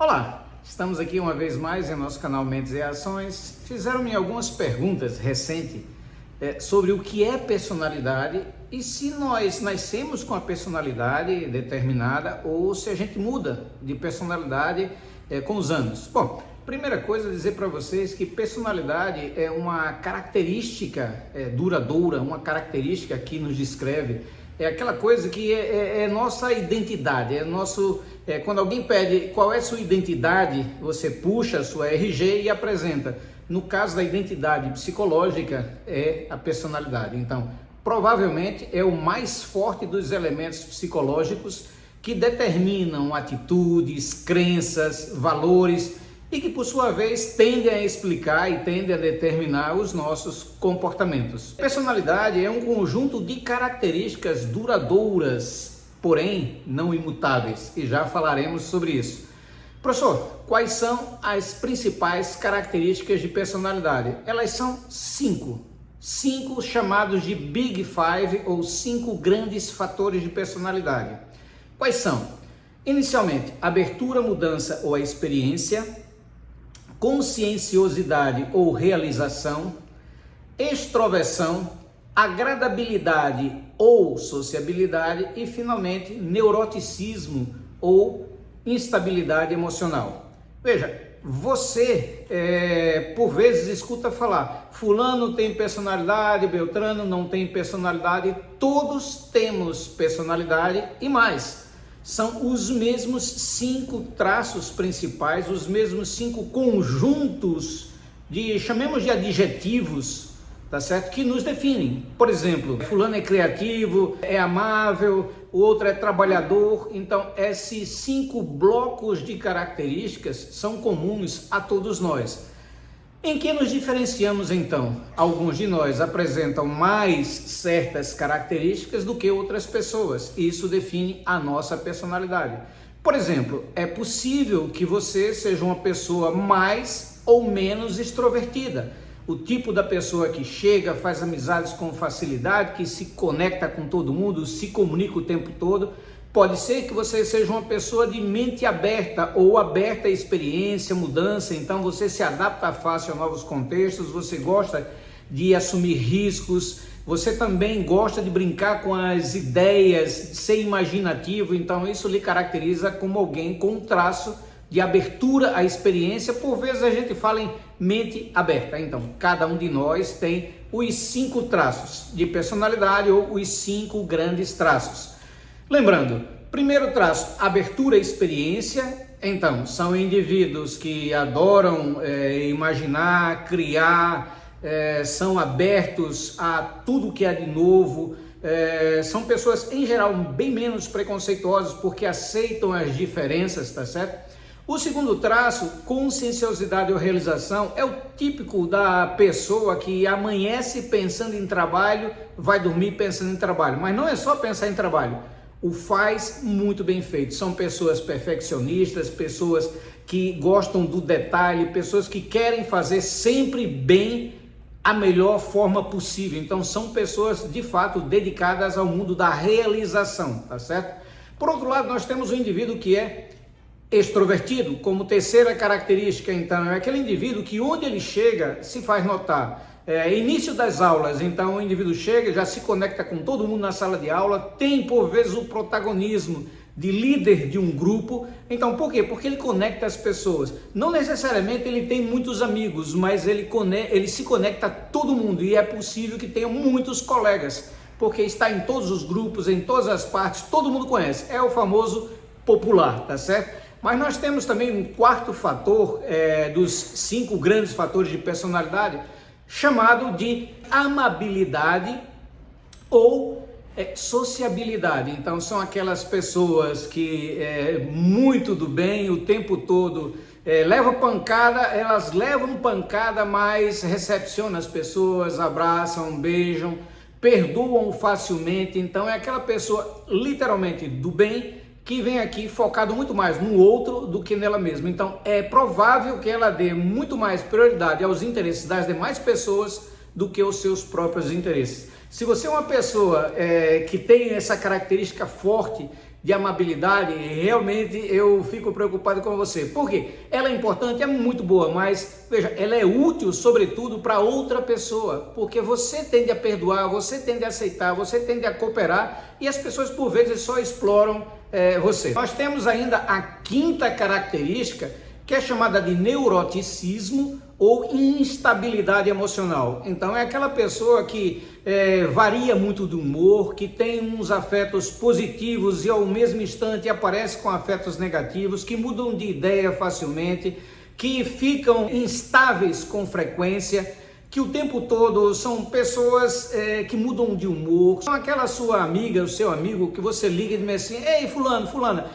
Olá, estamos aqui uma vez mais em nosso canal Mentes e Ações. Fizeram-me algumas perguntas recentes sobre o que é personalidade e se nós nascemos com a personalidade determinada ou se a gente muda de personalidade com os anos. Bom, primeira coisa, dizer para vocês que personalidade é uma característica duradoura, uma característica que nos descreve. É aquela coisa que é nossa identidade, quando alguém pede qual é a sua identidade, você puxa a sua RG e apresenta. No caso da identidade psicológica, é a personalidade. Então, provavelmente é o mais forte dos elementos psicológicos que determinam atitudes, crenças, valores e que, por sua vez, tendem a explicar e tendem a determinar os nossos comportamentos. Personalidade é um conjunto de características duradouras, porém não imutáveis, e já falaremos sobre isso. Professor, quais são as principais características de personalidade? Elas são cinco chamados de Big Five, ou 5 grandes fatores de personalidade. Quais são? Inicialmente, abertura, mudança ou a experiência, conscienciosidade ou realização, extroversão, agradabilidade ou sociabilidade e, finalmente, neuroticismo ou instabilidade emocional. Veja, você por vezes escuta falar, fulano tem personalidade, beltrano não tem personalidade. Todos temos personalidade e mais. São os mesmos 5 traços principais, os mesmos 5 conjuntos chamemos de adjetivos, tá certo? Que nos definem. Por exemplo, fulano é criativo, é amável, o outro é trabalhador. Então, esses 5 blocos de características são comuns a todos nós. Em que nos diferenciamos então? Alguns de nós apresentam mais certas características do que outras pessoas, e isso define a nossa personalidade. Por exemplo, é possível que você seja uma pessoa mais ou menos extrovertida. O tipo da pessoa que chega, faz amizades com facilidade, que se conecta com todo mundo, se comunica o tempo todo. Pode ser que você seja uma pessoa de mente aberta ou aberta à experiência, mudança, então você se adapta fácil a novos contextos, você gosta de assumir riscos, você também gosta de brincar com as ideias, ser imaginativo, então isso lhe caracteriza como alguém com um traço de abertura à experiência. Por vezes a gente fala em mente aberta. Então, cada um de nós tem os 5 traços de personalidade ou os 5 grandes traços. Lembrando, primeiro traço, abertura à experiência. Então, são indivíduos que adoram imaginar, criar, são abertos a tudo que há de novo. São pessoas, em geral, bem menos preconceituosas porque aceitam as diferenças, tá certo? O segundo traço, conscienciosidade ou realização, é o típico da pessoa que amanhece pensando em trabalho, vai dormir pensando em trabalho. Mas não é só pensar em trabalho, o faz muito bem feito. São pessoas perfeccionistas, pessoas que gostam do detalhe, pessoas que querem fazer sempre bem a melhor forma possível. Então são pessoas de fato dedicadas ao mundo da realização, tá certo? Por outro lado, nós temos o indivíduo que é extrovertido, como terceira característica. Então é aquele indivíduo que onde ele chega se faz notar. Início das aulas, então o indivíduo chega, já se conecta com todo mundo na sala de aula, tem por vezes o protagonismo de líder de um grupo. Então por quê? Porque ele conecta as pessoas. Não necessariamente ele tem muitos amigos, mas ele se conecta a todo mundo, e é possível que tenha muitos colegas, porque está em todos os grupos, em todas as partes, todo mundo conhece. É o famoso popular, tá certo? Mas nós temos também um quarto fator dos 5 grandes fatores de personalidade, chamado de amabilidade ou sociabilidade. Então são aquelas pessoas que muito do bem o tempo todo, levam pancada, elas levam pancada, mas recepcionam as pessoas, abraçam, beijam, perdoam facilmente. Então é aquela pessoa literalmente do bem, que vem aqui focado muito mais no outro do que nela mesma. Então é provável que ela dê muito mais prioridade aos interesses das demais pessoas do que aos seus próprios interesses. Se você é uma pessoa que tem essa característica forte de amabilidade, realmente eu fico preocupado com você. Por quê? Ela é importante, é muito boa, mas veja, ela é útil sobretudo para outra pessoa, porque você tende a perdoar, você tende a aceitar, você tende a cooperar e as pessoas por vezes só exploram você. Nós temos ainda a quinta característica, que é chamada de neuroticismo ou instabilidade emocional. Então é aquela pessoa que varia muito de humor, que tem uns afetos positivos e ao mesmo instante aparece com afetos negativos, que mudam de ideia facilmente, que ficam instáveis com frequência, que o tempo todo são pessoas que mudam de humor. São aquela sua amiga, o seu amigo, que você liga e diz assim: ei, fulano, fulana,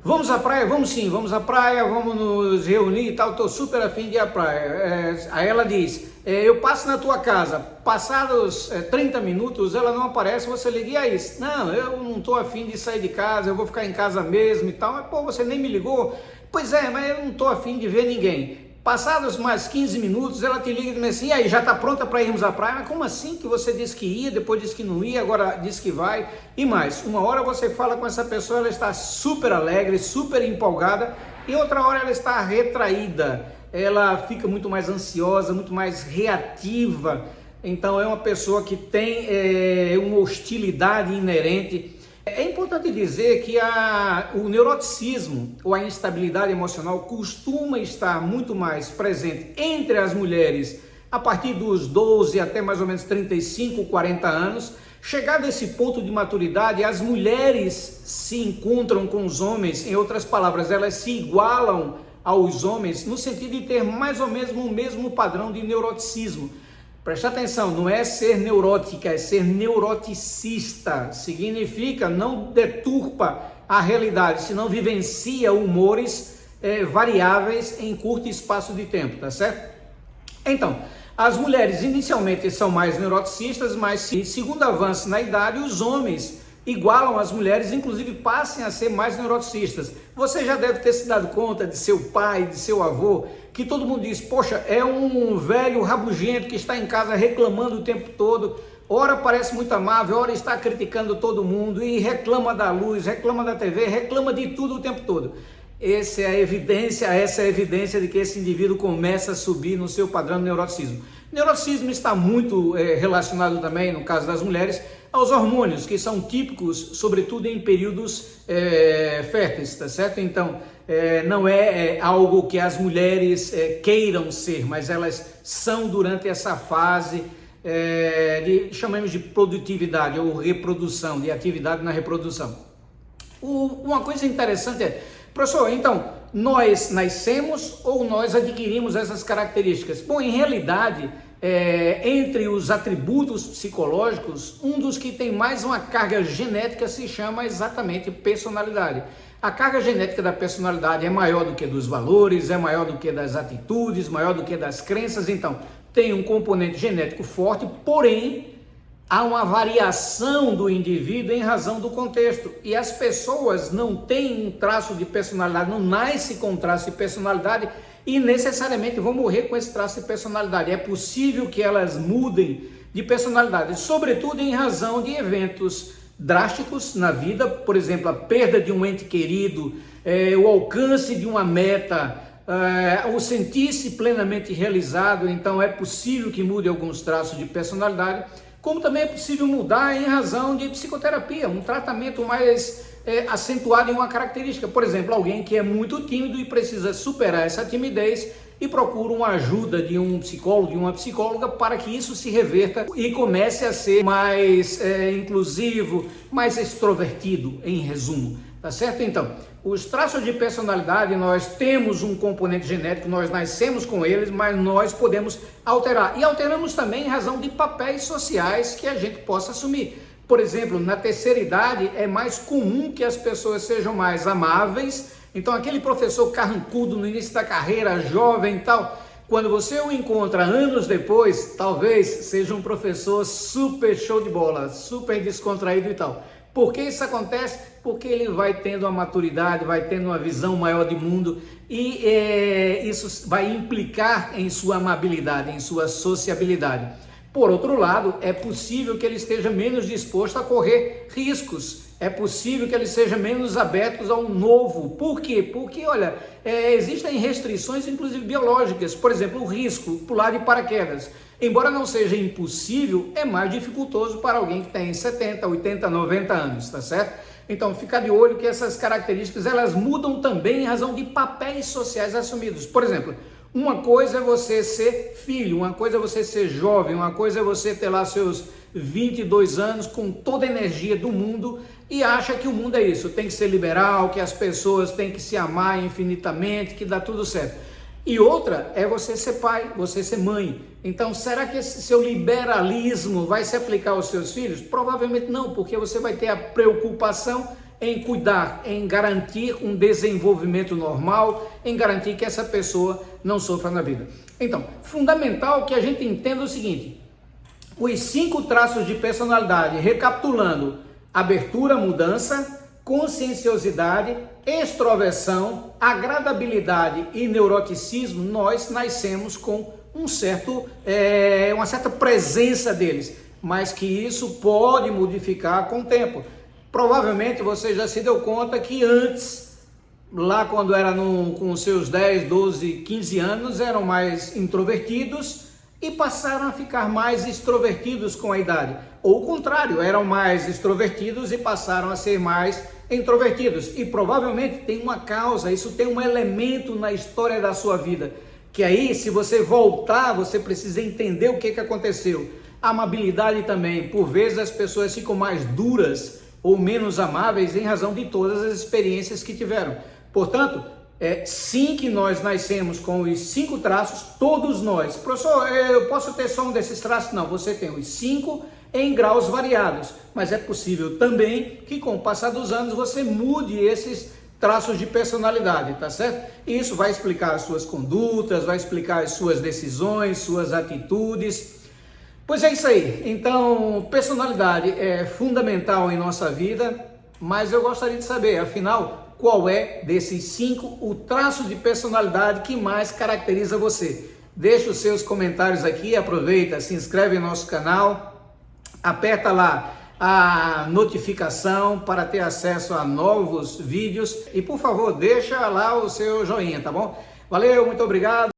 vamos à praia? Vamos sim, vamos à praia, vamos nos reunir e tal, estou super afim de ir à praia. Aí ela diz: eu passo na tua casa. Passados 30 minutos ela não aparece, você liga: e aí? Não, eu não estou afim de sair de casa, eu vou ficar em casa mesmo e tal. Mas pô, você nem me ligou? Pois é, mas eu não estou afim de ver ninguém. Passados mais 15 minutos, ela te liga e diz assim: e aí, já está pronta para irmos à praia? Mas como assim que você disse que ia, depois disse que não ia, agora disse que vai? E mais, uma hora você fala com essa pessoa, ela está super alegre, super empolgada, e outra hora ela está retraída, ela fica muito mais ansiosa, muito mais reativa. Então é uma pessoa que tem uma hostilidade inerente. É importante dizer que o neuroticismo ou a instabilidade emocional costuma estar muito mais presente entre as mulheres a partir dos 12 até mais ou menos 35, 40 anos. Chegado a esse ponto de maturidade, as mulheres se encontram com os homens, em outras palavras, elas se igualam aos homens no sentido de ter mais ou menos o mesmo padrão de neuroticismo. Preste atenção, não é ser neurótica, é ser neuroticista. Significa não deturpa a realidade, senão vivencia humores variáveis em curto espaço de tempo, tá certo? Então, as mulheres inicialmente são mais neuroticistas, mas segundo avança na idade, os homens igualam as mulheres, inclusive passem a ser mais neuroticistas. Você já deve ter se dado conta de seu pai, de seu avô, que todo mundo diz: poxa, é um velho rabugento que está em casa reclamando o tempo todo, ora parece muito amável, ora está criticando todo mundo e reclama da luz, reclama da TV, reclama de tudo o tempo todo. Essa é a evidência de que esse indivíduo começa a subir no seu padrão de neuroticismo. O neuroticismo está muito relacionado também, no caso das mulheres, aos hormônios, que são típicos, sobretudo em períodos férteis, tá certo? Então, não é algo que as mulheres queiram ser, mas elas são durante essa fase chamamos de produtividade ou reprodução, de atividade na reprodução. Uma coisa interessante professor, então, nós nascemos ou nós adquirimos essas características? Bom, em realidade, entre os atributos psicológicos, um dos que tem mais uma carga genética se chama exatamente personalidade. A carga genética da personalidade é maior do que dos valores, é maior do que das atitudes, maior do que das crenças. Então, tem um componente genético forte, porém, há uma variação do indivíduo em razão do contexto. E as pessoas não têm um traço de personalidade, não nascem com um traço de personalidade e necessariamente vão morrer com esse traço de personalidade. É possível que elas mudem de personalidade, sobretudo em razão de eventos drásticos na vida, por exemplo, a perda de um ente querido, o alcance de uma meta, o sentir-se plenamente realizado. Então é possível que mude alguns traços de personalidade, como também é possível mudar em razão de psicoterapia, um tratamento mais acentuado em uma característica. Por exemplo, alguém que é muito tímido e precisa superar essa timidez e procura uma ajuda de um psicólogo, de uma psicóloga, para que isso se reverta e comece a ser mais inclusivo, mais extrovertido, em resumo, tá certo? Então, os traços de personalidade, nós temos um componente genético, nós nascemos com eles, mas nós podemos alterar. E alteramos também em razão de papéis sociais que a gente possa assumir. Por exemplo, na terceira idade é mais comum que as pessoas sejam mais amáveis. Então aquele professor carrancudo no início da carreira, jovem e tal, quando você o encontra anos depois, talvez seja um professor super show de bola, super descontraído e tal. Por que isso acontece? Porque ele vai tendo uma maturidade, vai tendo uma visão maior de mundo e isso vai implicar em sua amabilidade, em sua sociabilidade. Por outro lado, é possível que ele esteja menos disposto a correr riscos É possível que eles sejam menos abertos ao novo. Por quê? Porque, olha, existem restrições, inclusive biológicas. Por exemplo, o risco, pular de paraquedas. Embora não seja impossível, é mais dificultoso para alguém que tem 70, 80, 90 anos, tá certo? Então, fica de olho que essas características, elas mudam também em razão de papéis sociais assumidos. Por exemplo, uma coisa é você ser filho, uma coisa é você ser jovem, uma coisa é você ter lá seus 22 anos com toda a energia do mundo e acha que o mundo é isso, tem que ser liberal, que as pessoas têm que se amar infinitamente, que dá tudo certo. E outra é você ser pai, você ser mãe. Então, será que esse seu liberalismo vai se aplicar aos seus filhos? Provavelmente não, porque você vai ter a preocupação em cuidar, em garantir um desenvolvimento normal, em garantir que essa pessoa não sofra na vida. Então, fundamental que a gente entenda o seguinte: os 5 traços de personalidade, recapitulando: abertura, mudança, conscienciosidade, extroversão, agradabilidade e neuroticismo. Nós nascemos com uma certa presença deles, mas que isso pode modificar com o tempo. Provavelmente você já se deu conta que antes, lá quando era com seus 10, 12, 15 anos, eram mais introvertidos e passaram a ficar mais extrovertidos com a idade. Ou o contrário, eram mais extrovertidos e passaram a ser mais introvertidos. E provavelmente tem uma causa, isso tem um elemento na história da sua vida, que aí, se você voltar, você precisa entender o que aconteceu. A amabilidade também. Por vezes as pessoas ficam mais duras ou menos amáveis em razão de todas as experiências que tiveram. Portanto, sim, que nós nascemos com os 5 traços, todos nós. Professor, eu posso ter só um desses traços? Não, você tem os 5 em graus variados, mas é possível também que com o passar dos anos você mude esses traços de personalidade, tá certo? Isso vai explicar as suas condutas, vai explicar as suas decisões, suas atitudes. Pois é isso aí. Então, personalidade é fundamental em nossa vida, mas eu gostaria de saber, afinal, qual é desses 5 o traço de personalidade que mais caracteriza você? Deixa os seus comentários aqui, aproveita, se inscreve no nosso canal, aperta lá a notificação para ter acesso a novos vídeos e, por favor, deixa lá o seu joinha, tá bom? Valeu, muito obrigado!